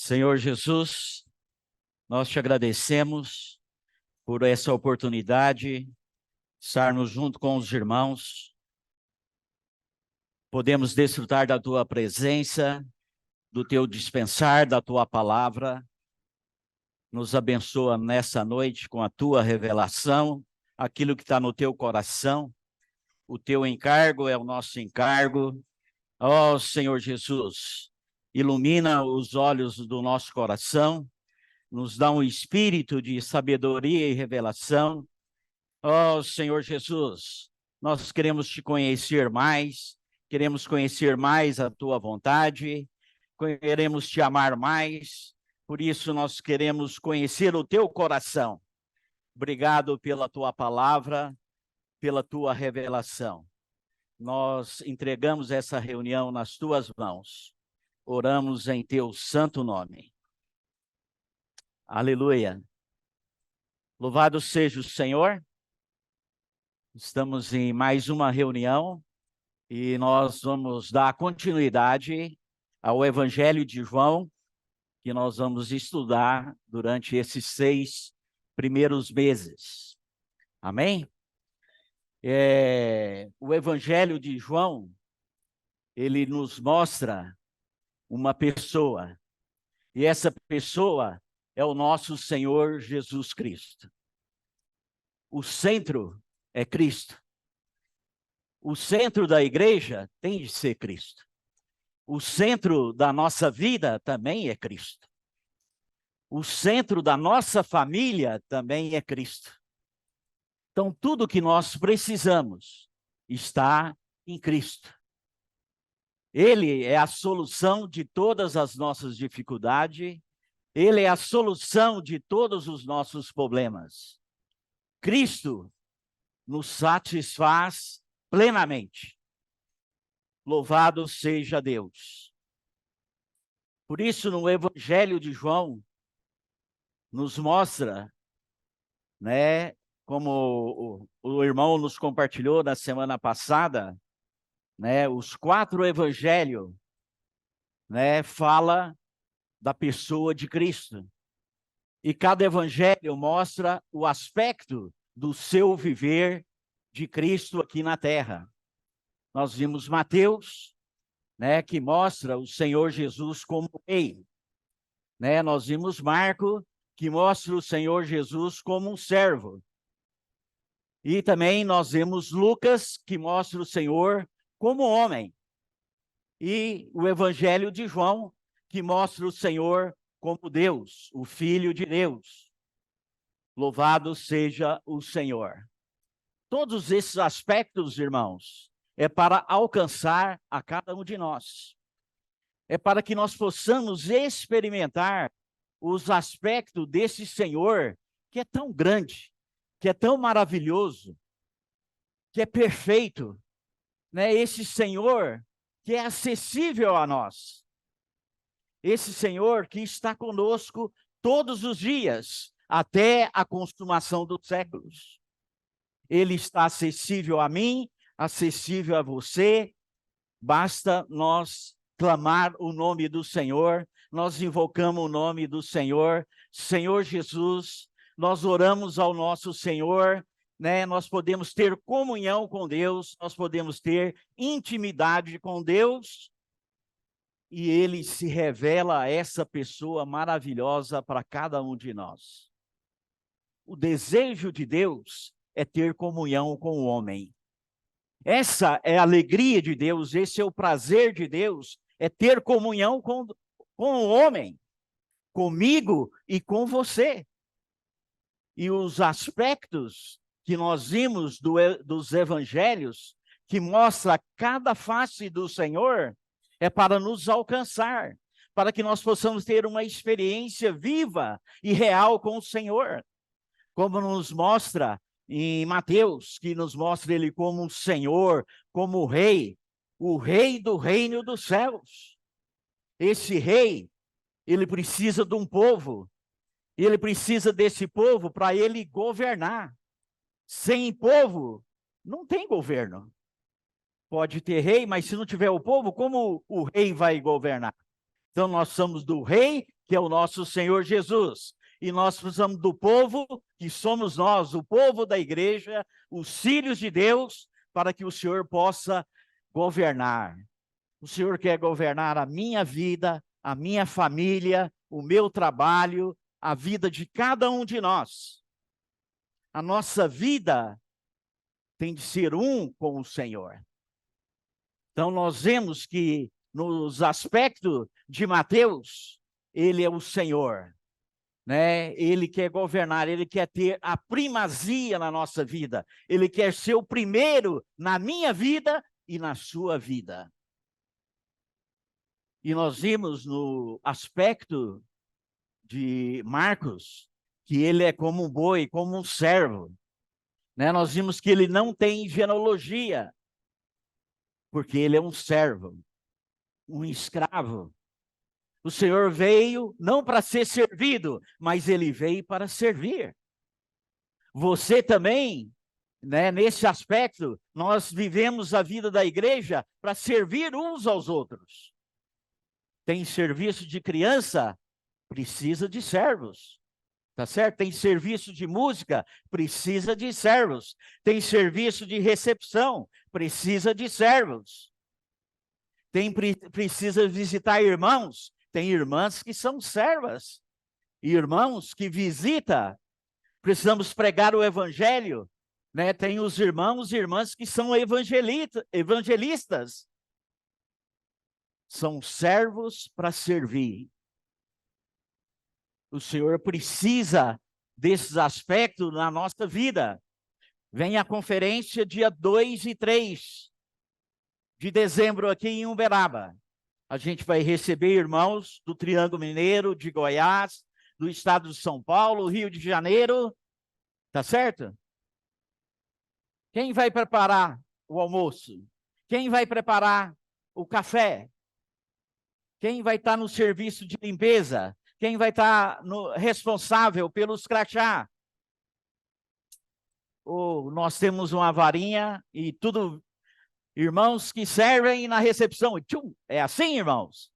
Senhor Jesus, nós te agradecemos por essa oportunidade, estarmos junto com os irmãos, podemos desfrutar da tua presença, do teu dispensar, da tua palavra. Nos abençoa nessa noite com a tua revelação, aquilo que está no teu coração. O teu encargo é o nosso encargo. Ó Senhor Jesus, ilumina os olhos do nosso coração, nos dá um espírito de sabedoria e revelação. Ó Senhor Jesus, nós queremos te conhecer mais, queremos conhecer mais a tua vontade, queremos te amar mais, por isso nós queremos conhecer o teu coração. Obrigado pela tua palavra, pela tua revelação. Nós entregamos essa reunião nas tuas mãos. Oramos em teu santo nome. Aleluia. Louvado seja o Senhor. Estamos em mais uma reunião e nós vamos dar continuidade ao Evangelho de João, que nós vamos estudar durante esses 6 primeiros meses. Amém? O Evangelho de João, ele nos mostra uma pessoa, e essa pessoa é o nosso Senhor Jesus Cristo. O centro é Cristo. O centro da igreja tem de ser Cristo. O centro da nossa vida também é Cristo. O centro da nossa família também é Cristo. Então, tudo que nós precisamos está em Cristo. Ele é a solução de todas as nossas dificuldades. Ele é a solução de todos os nossos problemas. Cristo nos satisfaz plenamente. Louvado seja Deus. Por isso, no Evangelho de João, nos mostra, né, como o irmão nos compartilhou na semana passada, né, os 4 evangelhos, né, fala da pessoa de Cristo. E cada evangelho mostra o aspecto do seu viver de Cristo aqui na terra. Nós vimos Mateus, né, que mostra o Senhor Jesus como rei. Né? Nós vimos Marcos, que mostra o Senhor Jesus como um servo. E também nós vemos Lucas, que mostra o Senhor como homem. E o Evangelho de João, que mostra o Senhor como Deus, o Filho de Deus. Louvado seja o Senhor. Todos esses aspectos, irmãos, é para alcançar a cada um de nós. É para que nós possamos experimentar os aspectos desse Senhor, que é tão grande, que é tão maravilhoso, que é perfeito, né? Esse Senhor que é acessível a nós. Esse Senhor que está conosco todos os dias, até a consumação dos séculos. Ele está acessível a mim, acessível a você. Basta nós clamar o nome do Senhor, nós invocamos o nome do Senhor, Senhor Jesus, nós oramos ao nosso Senhor, né? Nós podemos ter comunhão com Deus, nós podemos ter intimidade com Deus, e Ele se revela a essa pessoa maravilhosa para cada um de nós. O desejo de Deus é ter comunhão com o homem. Essa é a alegria de Deus, esse é o prazer de Deus, é ter comunhão com o homem, comigo e com você. E os aspectos que nós vimos dos evangelhos, que mostra cada face do Senhor, é para nos alcançar, para que nós possamos ter uma experiência viva e real com o Senhor. Como nos mostra em Mateus, que nos mostra ele como um Senhor, como o rei do reino dos céus. Esse rei, ele precisa de um povo, ele precisa desse povo para ele governar. Sem povo, não tem governo. Pode ter rei, mas se não tiver o povo, como o rei vai governar? Então, nós somos do Rei, que é o nosso Senhor Jesus. E nós precisamos do povo, que somos nós, o povo da igreja, os filhos de Deus, para que o Senhor possa governar. O Senhor quer governar a minha vida, a minha família, o meu trabalho, a vida de cada um de nós. A nossa vida tem de ser um com o Senhor. Então, nós vemos que nos aspectos de Mateus, ele é o Senhor, né? Ele quer governar, ele quer ter a primazia na nossa vida. Ele quer ser o primeiro na minha vida e na sua vida. E nós vimos no aspecto de Marcos, que ele é como um boi, como um servo, né? Nós vimos que ele não tem genealogia, porque ele é um servo, um escravo. O Senhor veio não para ser servido, mas ele veio para servir. Você também, né, nesse aspecto, nós vivemos a vida da igreja para servir uns aos outros. Tem serviço de criança, precisa de servos. Tá certo? Tem serviço de música, precisa de servos. Tem serviço de recepção, precisa de servos. Precisa visitar irmãos, tem irmãs que são servas. Irmãos que visita, precisamos pregar o evangelho, né? Tem os irmãos e irmãs que são evangelistas. São servos para servir. O Senhor precisa desses aspectos na nossa vida. Vem a conferência dia 2 e 3 de dezembro aqui em Uberaba. A gente vai receber irmãos do Triângulo Mineiro, de Goiás, do estado de São Paulo, Rio de Janeiro. Tá certo? Quem vai preparar o almoço? Quem vai preparar o café? Quem vai estar no serviço de limpeza? Quem vai estar responsável pelos crachá? Ou nós temos uma varinha e tudo, irmãos que servem na recepção. Tchum, é assim, irmãos?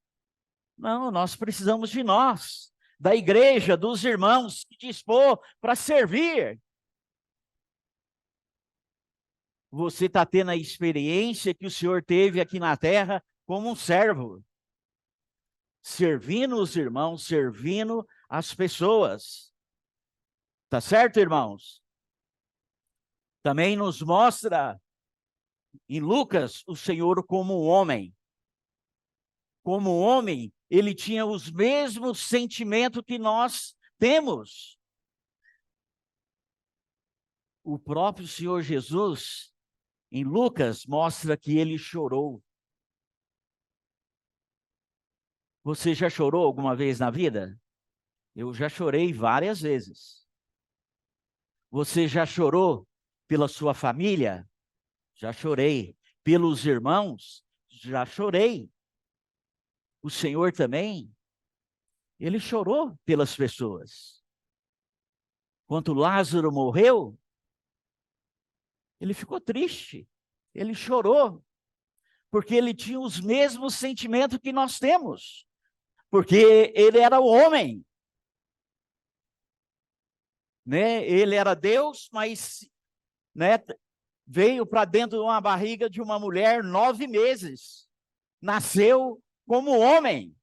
Não, nós precisamos de nós, da igreja, dos irmãos que dispor para servir. Você está tendo a experiência que o Senhor teve aqui na terra como um servo, servindo os irmãos, servindo as pessoas. Tá certo, irmãos? Também nos mostra em Lucas o Senhor como um homem. Como homem, ele tinha os mesmos sentimentos que nós temos. O próprio Senhor Jesus, em Lucas, mostra que ele chorou. Você já chorou alguma vez na vida? Eu já chorei várias vezes. Você já chorou pela sua família? Já chorei. Pelos irmãos? Já chorei. O Senhor também, ele chorou pelas pessoas. Quando Lázaro morreu, ele ficou triste. Ele chorou. Porque ele tinha os mesmos sentimentos que nós temos. Porque ele era o homem. Né? Ele era Deus, mas, né, veio para dentro de uma barriga de uma mulher 9 meses. Nasceu como homem.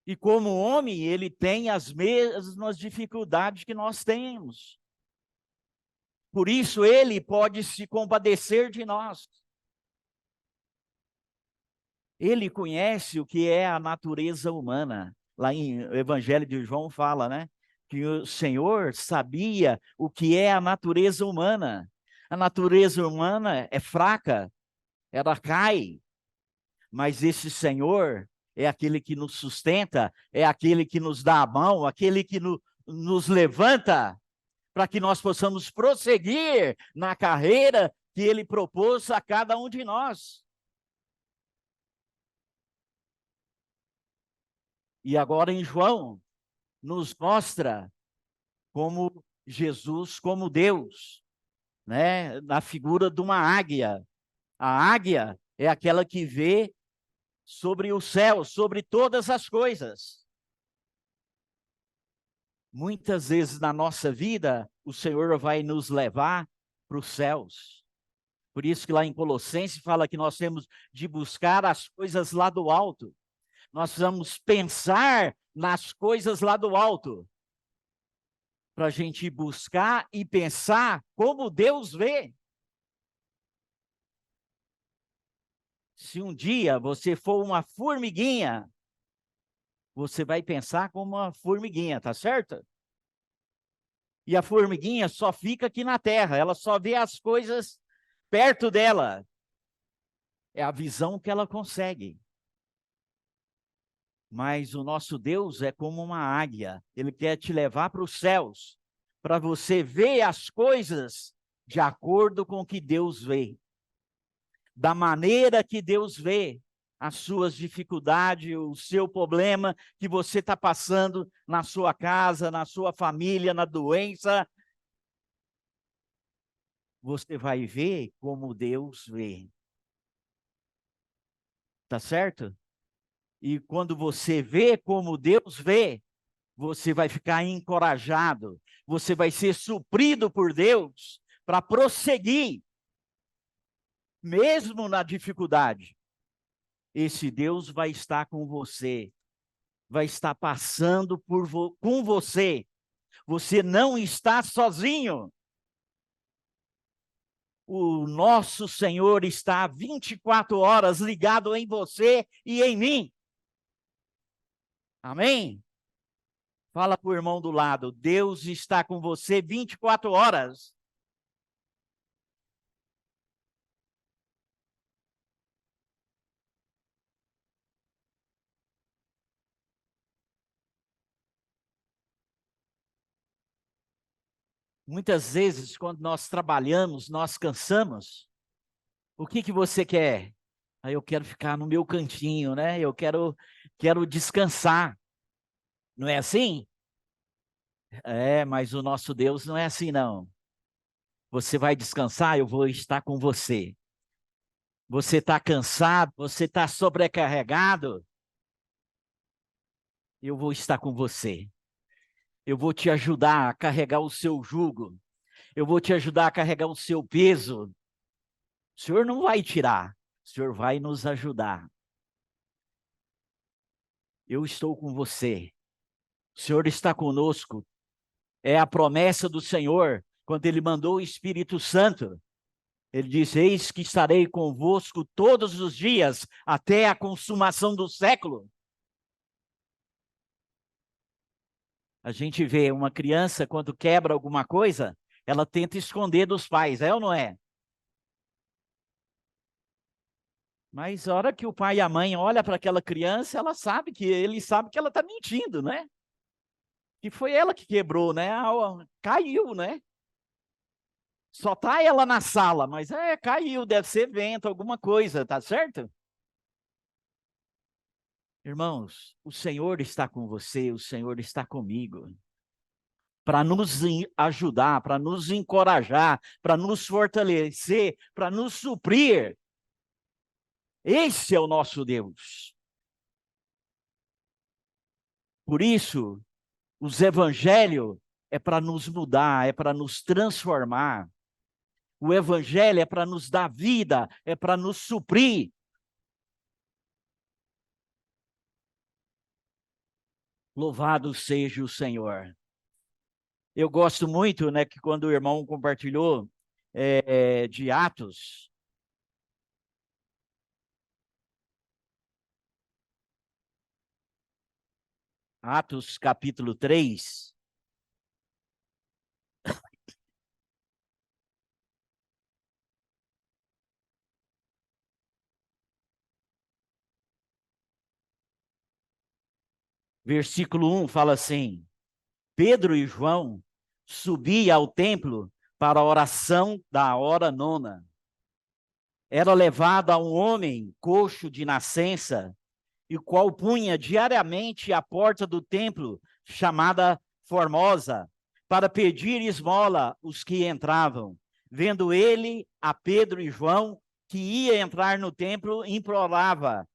E como homem, ele tem as mesmas dificuldades que nós temos. Por isso, ele pode se compadecer de nós. Ele conhece o que é a natureza humana. Lá em Evangelho de João fala, né? Que o Senhor sabia o que é a natureza humana. A natureza humana é fraca, ela cai. Mas esse Senhor é aquele que nos sustenta, é aquele que nos dá a mão, aquele que nos levanta, para que nós possamos prosseguir na carreira que Ele propôs a cada um de nós. E agora em João, nos mostra como Jesus, como Deus, né? Na figura de uma águia. A águia, é aquela que vê sobre o céu, sobre todas as coisas. Muitas vezes na nossa vida, o Senhor vai nos levar para os céus. Por isso que lá em Colossenses fala que nós temos de buscar as coisas lá do alto. Nós vamos pensar nas coisas lá do alto. Para a gente buscar e pensar como Deus vê. Se um dia você for uma formiguinha, você vai pensar como uma formiguinha, tá certo? E a formiguinha só fica aqui na terra, ela só vê as coisas perto dela. É a visão que ela consegue. Mas o nosso Deus é como uma águia, ele quer te levar para os céus, para você ver as coisas de acordo com o que Deus vê. Da maneira que Deus vê as suas dificuldades, o seu problema que você está passando na sua casa, na sua família, na doença. Você vai ver como Deus vê. Tá certo? E quando você vê como Deus vê, você vai ficar encorajado, você vai ser suprido por Deus para prosseguir, mesmo na dificuldade. Esse Deus vai estar com você, vai estar passando com você. Você não está sozinho. O nosso Senhor está 24 horas ligado em você e em mim. Amém? Fala para o irmão do lado, Deus está com você 24 horas. Muitas vezes, quando nós trabalhamos, nós cansamos. O que você quer? Aí eu quero ficar no meu cantinho, né? Eu quero descansar. Não é assim? É, mas o nosso Deus não é assim, não. Você vai descansar, eu vou estar com você. Você está cansado, você está sobrecarregado, eu vou estar com você. Eu vou te ajudar a carregar o seu jugo. Eu vou te ajudar a carregar o seu peso. O Senhor não vai tirar, o Senhor vai nos ajudar. Eu estou com você. O Senhor está conosco. É a promessa do Senhor, quando Ele mandou o Espírito Santo. Ele diz, eis que estarei convosco todos os dias, até a consumação do século. A gente vê uma criança, quando quebra alguma coisa, ela tenta esconder dos pais, é ou não é? Mas a hora que o pai e a mãe olham para aquela criança, ele sabe que ela está mentindo, né? Que foi ela que quebrou, né? Caiu, né? Só tá ela na sala, mas caiu, deve ser vento, alguma coisa, tá certo? Irmãos, o Senhor está com você, o Senhor está comigo. Para nos ajudar, para nos encorajar, para nos fortalecer, para nos suprir. Esse é o nosso Deus. Por isso, os evangelhos é para nos mudar, é para nos transformar. O evangelho é para nos dar vida, é para nos suprir. Louvado seja o Senhor. Eu gosto muito, né, que quando o irmão compartilhou de Atos, Atos capítulo 3, versículo 1 fala assim: Pedro e João subiam ao templo para a oração da hora nona. Era levado a um homem coxo de nascença, e o qual punha diariamente à porta do templo, chamada Formosa, para pedir esmola os que entravam. Vendo ele a Pedro e João, que ia entrar no templo, implorava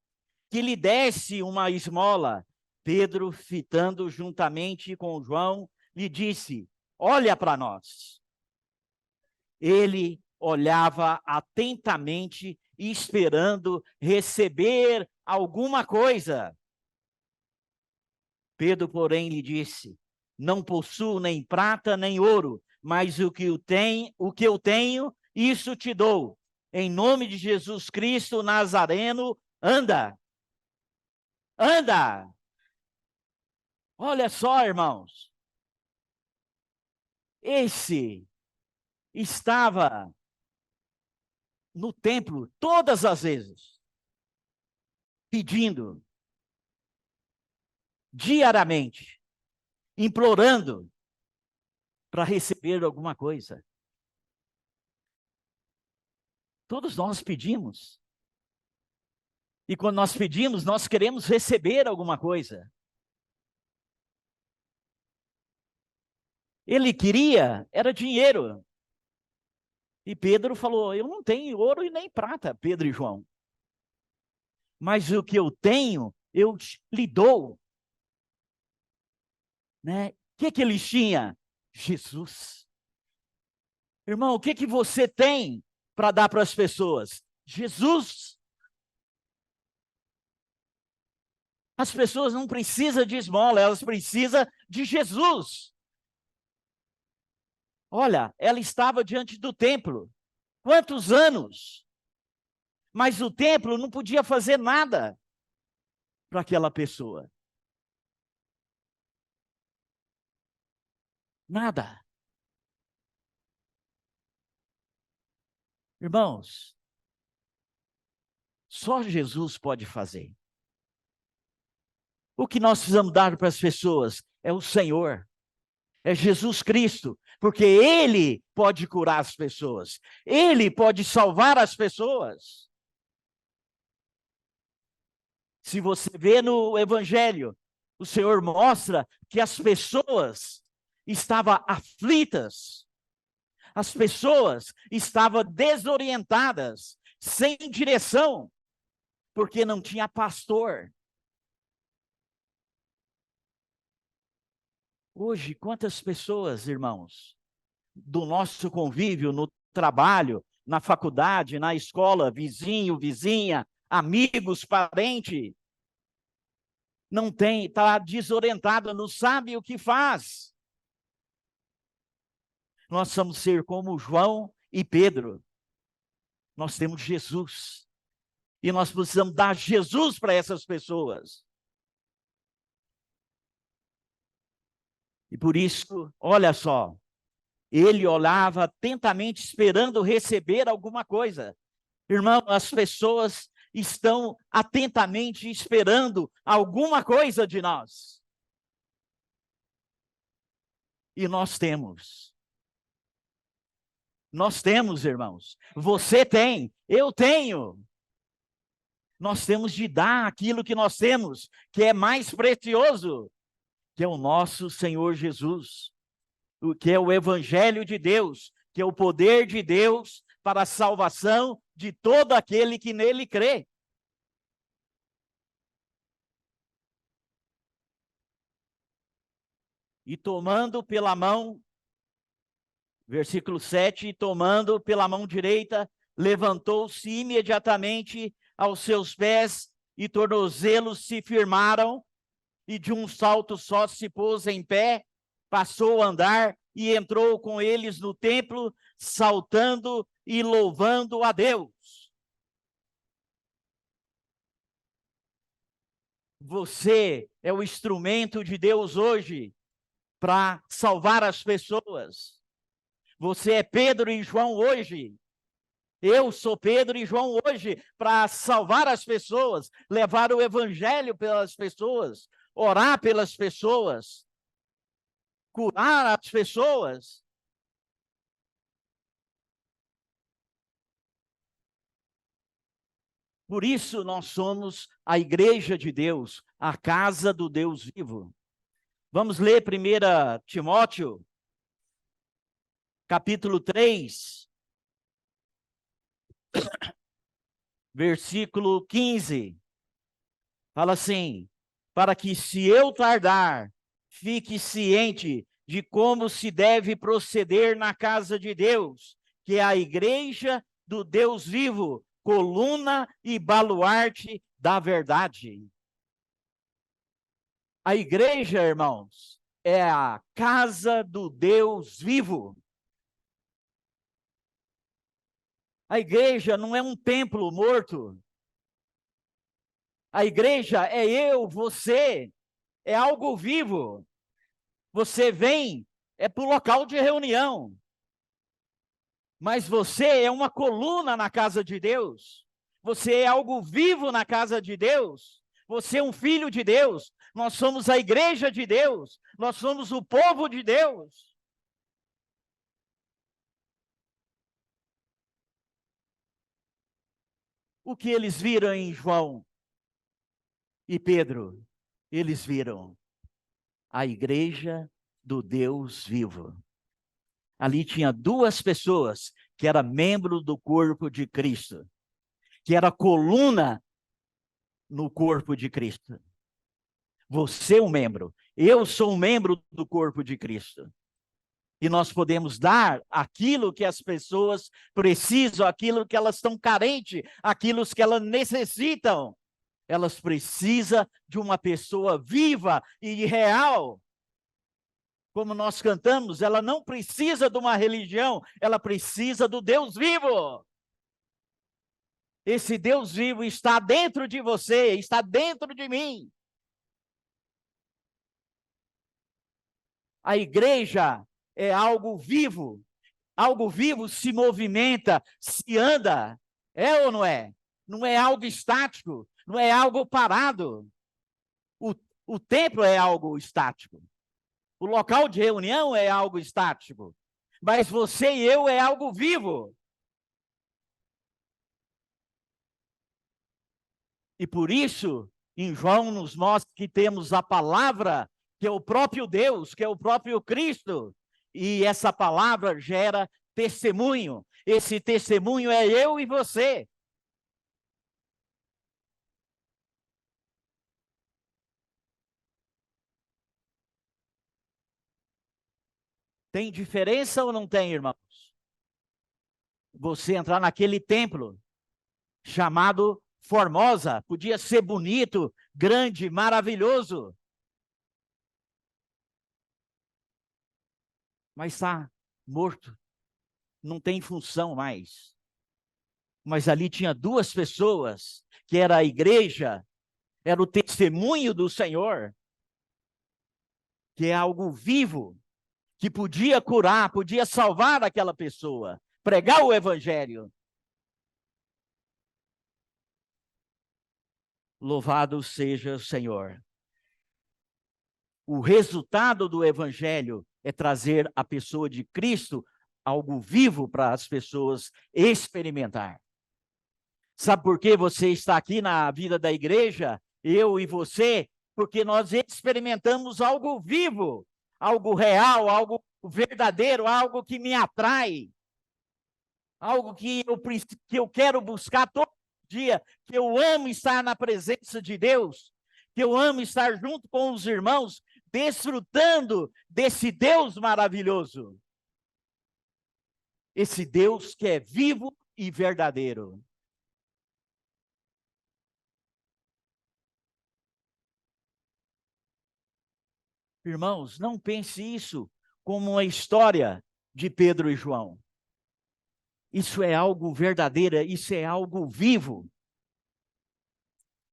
que lhe desse uma esmola. Pedro, fitando juntamente com João, lhe disse: olha para nós. Ele olhava atentamente, esperando receber alguma coisa. Pedro, porém, lhe disse: não possuo nem prata nem ouro, mas o que eu tenho, isso te dou. Em nome de Jesus Cristo Nazareno, anda. Anda. Olha só, irmãos. Esse estava no templo todas as vezes, pedindo, diariamente, implorando para receber alguma coisa. Todos nós pedimos. E quando nós pedimos, nós queremos receber alguma coisa. Ele queria, era dinheiro. E Pedro falou: eu não tenho ouro e nem prata, Pedro e João. Mas o que eu tenho, eu lhe dou. Né? O que eles tinham? Jesus. Irmão, o que você tem para dar para as pessoas? Jesus. As pessoas não precisam de esmola, elas precisam de Jesus. Olha, ela estava diante do templo. Quantos anos? Mas o templo não podia fazer nada para aquela pessoa. Nada. Irmãos, só Jesus pode fazer. O que nós precisamos dar para as pessoas é o Senhor, é Jesus Cristo, porque Ele pode curar as pessoas, Ele pode salvar as pessoas. Se você vê no Evangelho, o Senhor mostra que as pessoas estavam aflitas, as pessoas estavam desorientadas, sem direção, porque não tinha pastor. Hoje, quantas pessoas, irmãos, do nosso convívio, no trabalho, na faculdade, na escola, vizinho, vizinha, amigos, parente, não tem, está desorientado, não sabe o que faz. Nós vamos ser como João e Pedro. Nós temos Jesus. E nós precisamos dar Jesus para essas pessoas. E por isso, olha só, ele olhava atentamente esperando receber alguma coisa. Irmão, as pessoas estão atentamente esperando alguma coisa de nós. E nós temos. Nós temos, irmãos. Você tem, eu tenho. Nós temos de dar aquilo que nós temos, que é mais precioso, que é o nosso Senhor Jesus, o que é o Evangelho de Deus, que é o poder de Deus para a salvação de todo aquele que nele crê. E tomando pela mão, versículo 7, tomando pela mão direita, levantou-se imediatamente aos seus pés e tornozelos se firmaram, e de um salto só se pôs em pé, passou a andar e entrou com eles no templo, saltando e louvando a Deus. Você é o instrumento de Deus hoje para salvar as pessoas. Você é Pedro e João hoje. Eu sou Pedro e João hoje para salvar as pessoas, levar o evangelho pelas pessoas, orar pelas pessoas, curar as pessoas. Por isso nós somos a igreja de Deus, a casa do Deus vivo. Vamos ler 1 Timóteo, capítulo 3. versículo 15, fala assim: para que se eu tardar, fique ciente de como se deve proceder na casa de Deus, que é a igreja do Deus vivo, coluna e baluarte da verdade. A igreja, irmãos, é a casa do Deus vivo. A igreja não é um templo morto. A igreja é eu, você, é algo vivo. Você vem, é para o local de reunião. Mas você é uma coluna na casa de Deus. Você é algo vivo na casa de Deus. Você é um filho de Deus. Nós somos a igreja de Deus. Nós somos o povo de Deus. O que eles viram em João e Pedro? Eles viram a igreja do Deus vivo. Ali tinha duas pessoas que eram membros do corpo de Cristo, que era coluna no corpo de Cristo. Você é um membro, eu sou um membro do corpo de Cristo. E nós podemos dar aquilo que as pessoas precisam, aquilo que elas estão carentes, aquilo que elas necessitam. Elas precisam de uma pessoa viva e real. Como nós cantamos, ela não precisa de uma religião, ela precisa do Deus vivo. Esse Deus vivo está dentro de você, está dentro de mim. A igreja é algo vivo se movimenta, se anda, é ou não é? Não é algo estático, não é algo parado. O templo é algo estático, o local de reunião é algo estático, mas você e eu é algo vivo. E por isso, em João nos mostra que temos a palavra, que é o próprio Deus, que é o próprio Cristo, e essa palavra gera testemunho. Esse testemunho é eu e você. Tem diferença ou não tem, irmãos? Você entrar naquele templo chamado Formosa, podia ser bonito, grande, maravilhoso, mas está morto, não tem função mais. Mas ali tinha duas pessoas, que era a igreja, era o testemunho do Senhor, que é algo vivo, que podia curar, podia salvar aquela pessoa, pregar o evangelho. Louvado seja o Senhor. O resultado do evangelho é trazer a pessoa de Cristo, algo vivo para as pessoas experimentar. Sabe por que você está aqui na vida da igreja, eu e você? Porque nós experimentamos algo vivo, algo real, algo verdadeiro, algo que me atrai, algo que eu quero buscar todo dia, que eu amo estar na presença de Deus, que eu amo estar junto com os irmãos, desfrutando desse Deus maravilhoso. Esse Deus que é vivo e verdadeiro. Irmãos, não pense isso como uma história de Pedro e João. Isso é algo verdadeiro, isso é algo vivo.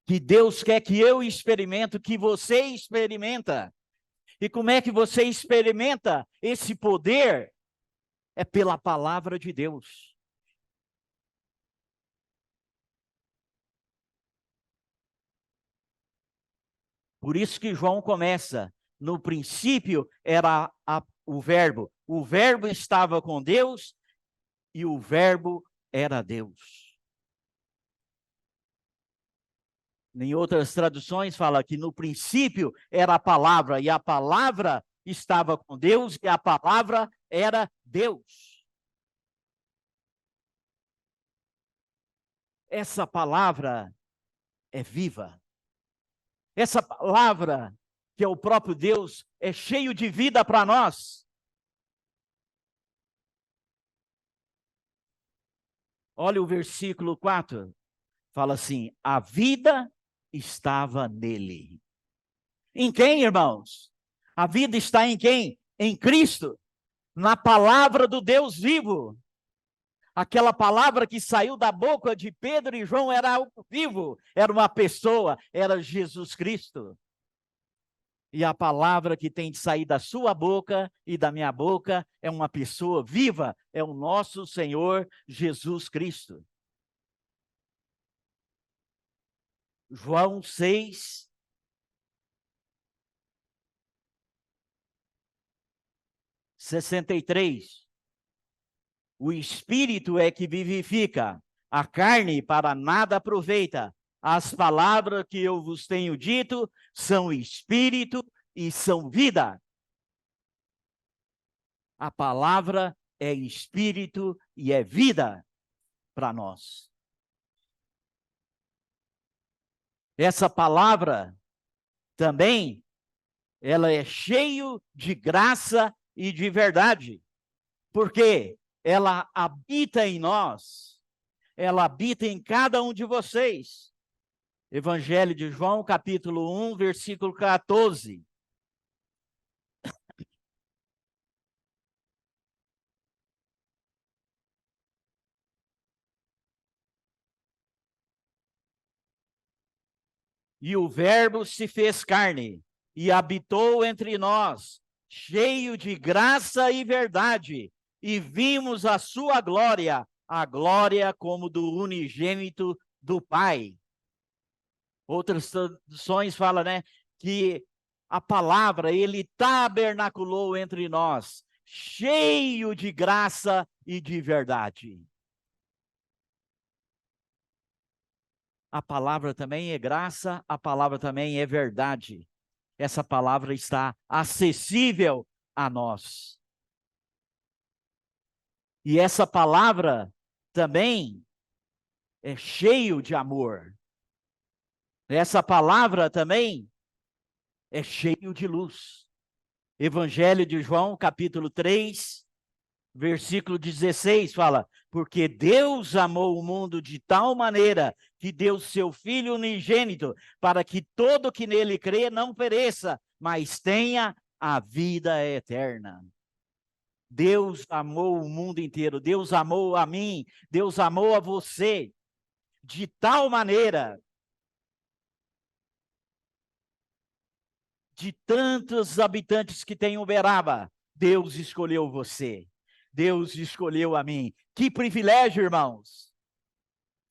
Que Deus quer que eu experimente, que você experimenta. E como é que você experimenta esse poder? É pela palavra de Deus. Por isso que João começa, no princípio era o verbo estava com Deus e o verbo era Deus. Em outras traduções fala que no princípio era a palavra, e a palavra estava com Deus, e a palavra era Deus. essa palavra é viva. Essa palavra, que é o próprio Deus, é cheio de vida para nós. Olha o versículo 4. Fala assim: a vida estava nele. Em quem, irmãos? A vida está em quem? Em Cristo, na palavra do Deus vivo. Aquela palavra que saiu da boca de Pedro e João era algo vivo, era uma pessoa, era Jesus Cristo. E a palavra que tem de sair da sua boca e da minha boca é uma pessoa viva, é o nosso Senhor Jesus Cristo. João 6, 63. O Espírito é que vivifica, a carne para nada aproveita. As palavras que eu vos tenho dito são Espírito e são vida. A palavra é Espírito e é vida para nós. Essa palavra também, ela é cheio de graça e de verdade, porque ela habita em nós, ela habita em cada um de vocês. Evangelho de João, capítulo 1, versículo 14. E o Verbo se fez carne e habitou entre nós, cheio de graça e verdade, e vimos a sua glória, a glória como do unigênito do Pai. Outras traduções falam, né, que a palavra, ele tabernaculou entre nós, cheio de graça e de verdade. A palavra também é graça, a palavra também é verdade. Essa palavra está acessível a nós. E essa palavra também é cheio de amor. Essa palavra também é cheio de luz. Evangelho de João, capítulo 3, versículo 16, fala: porque Deus amou o mundo de tal maneira que deu seu Filho unigênito, para que todo que nele crê não pereça, mas tenha a vida eterna. Deus amou o mundo inteiro, Deus amou a mim, Deus amou a você, de tal maneira, de tantos habitantes que tem Uberaba, Deus escolheu você, Deus escolheu a mim. Que privilégio, irmãos!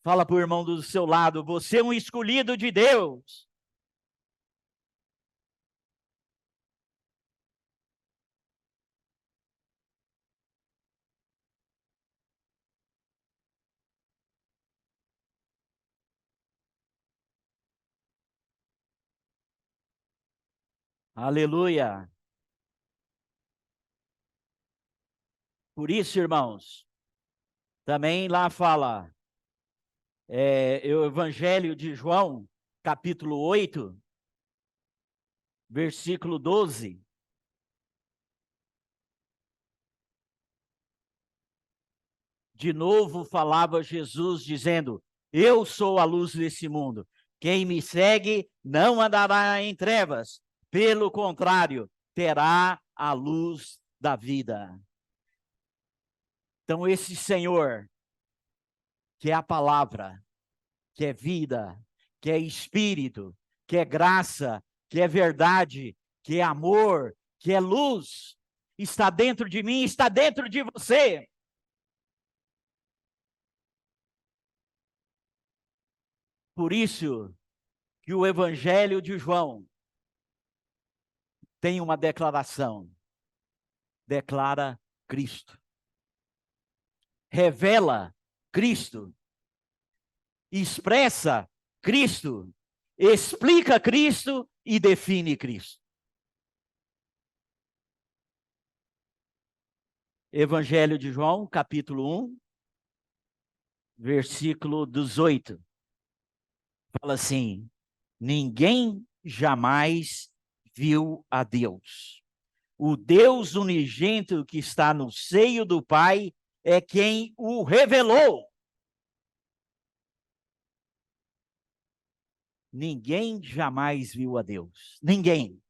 Fala para o irmão do seu lado: você é um escolhido de Deus. Aleluia. Por isso, irmãos, também lá fala, o Evangelho de João, capítulo 8, versículo 12. De novo falava Jesus dizendo: eu sou a luz desse mundo. Quem me segue não andará em trevas, pelo contrário, terá a luz da vida. Então esse Senhor, que é a palavra, que é vida, que é espírito, que é graça, que é verdade, que é amor, que é luz, está dentro de mim, está dentro de você. Por isso que o Evangelho de João tem uma declaração. Declara Cristo. Revela Cristo. Expressa Cristo. Explica Cristo e define Cristo. Evangelho de João, capítulo 1, versículo 18. Fala assim: ninguém jamais viu a Deus. O Deus unigênito que está no seio do Pai é quem o revelou. Ninguém jamais viu a Deus. Ninguém.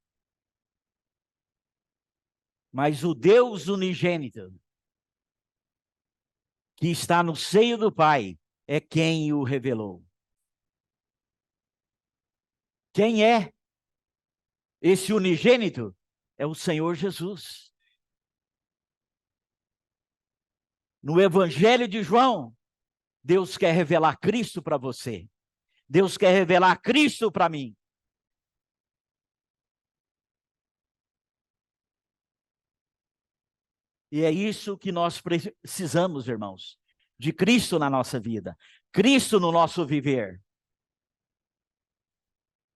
Mas o Deus unigênito que está no seio do Pai é quem o revelou. Quem é esse unigênito? É o Senhor Jesus. No Evangelho de João, Deus quer revelar Cristo para você. Deus quer revelar Cristo para mim. E é isso que nós precisamos, irmãos, de Cristo na nossa vida, Cristo no nosso viver.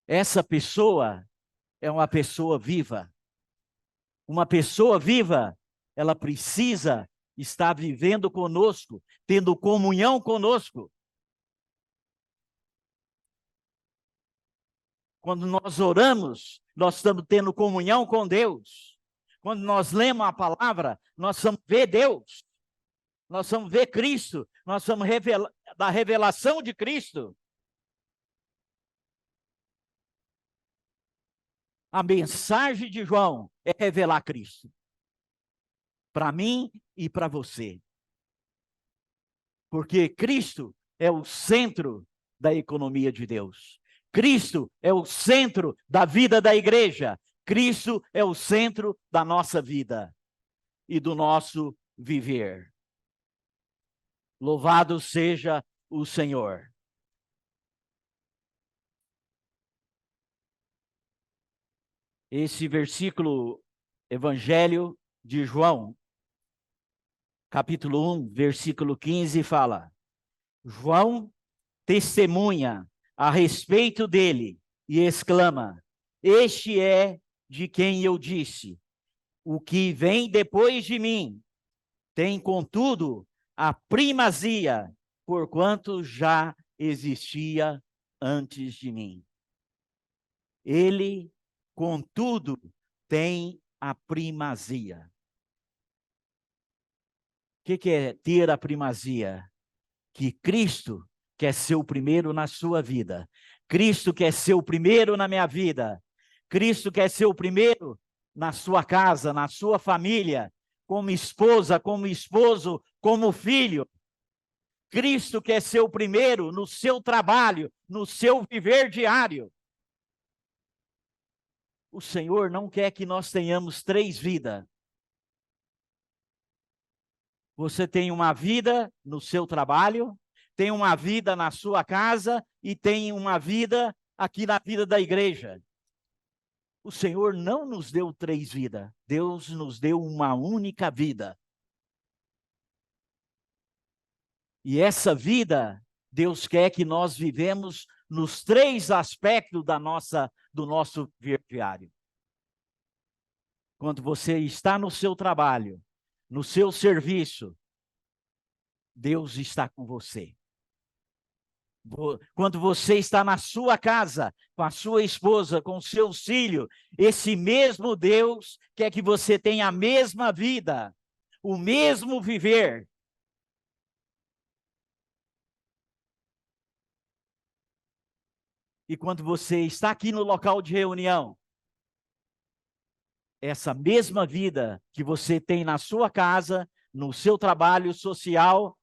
Essa pessoa é uma pessoa viva. Uma pessoa viva, ela precisa estar vivendo conosco, tendo comunhão conosco. Quando nós oramos, nós estamos tendo comunhão com Deus. Quando nós lemos a palavra, nós vamos ver Deus. Nós vamos ver Cristo. Nós vamos da revelação de Cristo. A mensagem de João é revelar Cristo. Para mim e para você. Porque Cristo é o centro da economia de Deus. Cristo é o centro da vida da igreja. Cristo é o centro da nossa vida e do nosso viver. Louvado seja o Senhor. Esse versículo, Evangelho de João, capítulo 1, versículo 15, fala: João testemunha a respeito dele e exclama: este é de quem eu disse, o que vem depois de mim tem, contudo, a primazia, porquanto já existia antes de mim. Ele, contudo, tem a primazia. O que é ter a primazia? Que Cristo quer ser o primeiro na sua vida. Cristo quer ser o primeiro na minha vida. Cristo quer ser o primeiro na sua casa, na sua família, como esposa, como esposo, como filho. Cristo quer ser o primeiro no seu trabalho, no seu viver diário. O Senhor não quer que nós tenhamos 3 vidas. Você tem uma vida no seu trabalho, tem uma vida na sua casa e tem uma vida aqui na vida da igreja. O Senhor não nos deu 3 vidas. Deus nos deu uma única vida. E essa vida, Deus quer que nós vivemos nos 3 aspectos do nosso viver diário. Quando você está no seu trabalho, no seu serviço, Deus está com você. Quando você está na sua casa, com a sua esposa, com seus filhos, esse mesmo Deus quer que você tenha a mesma vida, o mesmo viver. E quando você está aqui no local de reunião, essa mesma vida que você tem na sua casa, no seu trabalho social,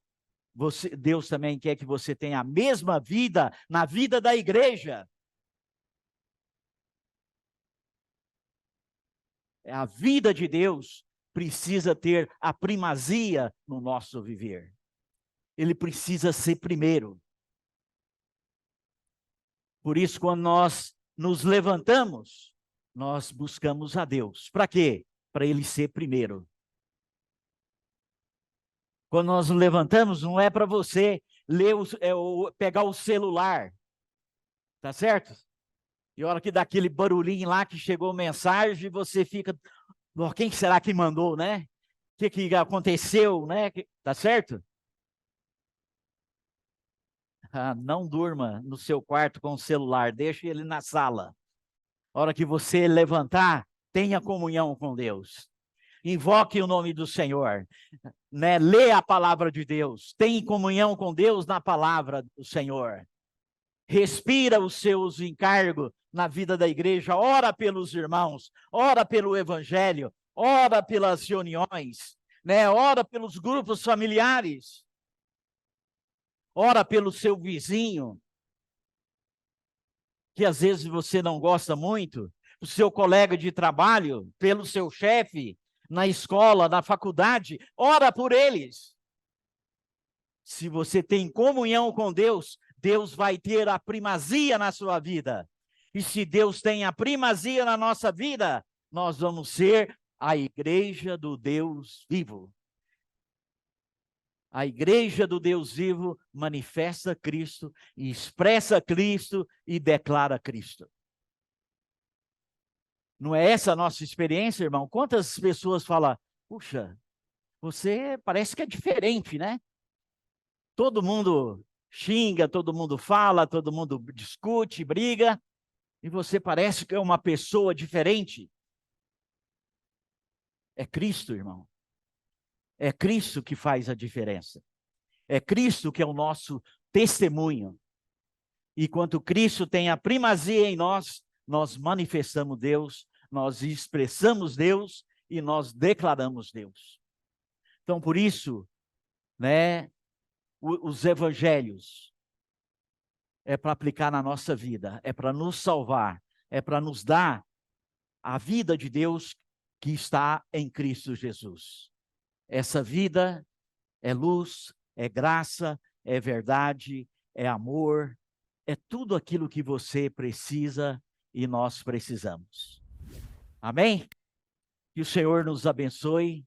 Deus também quer que você tenha a mesma vida na vida da igreja. A vida de Deus precisa ter a primazia no nosso viver. Ele precisa ser primeiro. Por isso, quando nós nos levantamos, nós buscamos a Deus. Para quê? Para Ele ser primeiro. Quando nós nos levantamos, não é para você pegar o celular, tá certo? E a hora que dá aquele barulhinho lá que chegou mensagem, você fica, oh, quem será que mandou, né? O que aconteceu, né? Tá certo? Não durma no seu quarto com o celular, deixe ele na sala. A hora que você levantar, tenha comunhão com Deus. Invoque o nome do Senhor, né? Lê a palavra de Deus, tenha comunhão com Deus na palavra do Senhor. Respira os seus encargos na vida da igreja, ora pelos irmãos, ora pelo evangelho, ora pelas reuniões, né? Ora pelos grupos familiares, ora pelo seu vizinho, que às vezes você não gosta muito, o seu colega de trabalho, pelo seu chefe, na escola, na faculdade, ora por eles. Se você tem comunhão com Deus, Deus vai ter a primazia na sua vida. E se Deus tem a primazia na nossa vida, nós vamos ser a igreja do Deus vivo. A igreja do Deus vivo manifesta Cristo, expressa Cristo e declara Cristo. Não é essa a nossa experiência, irmão? Quantas pessoas falam, puxa, você parece que é diferente, né? Todo mundo xinga, todo mundo fala, todo mundo discute, briga, e você parece que é uma pessoa diferente. É Cristo, irmão. É Cristo que faz a diferença. É Cristo que é o nosso testemunho. E quando Cristo tem a primazia em nós, nós manifestamos Deus, nós expressamos Deus e nós declaramos Deus. Então, por isso, né, os evangelhos é para aplicar na nossa vida, é para nos salvar, é para nos dar a vida de Deus que está em Cristo Jesus. Essa vida é luz, é graça, é verdade, é amor, é tudo aquilo que você precisa e nós precisamos. Amém? Que o Senhor nos abençoe.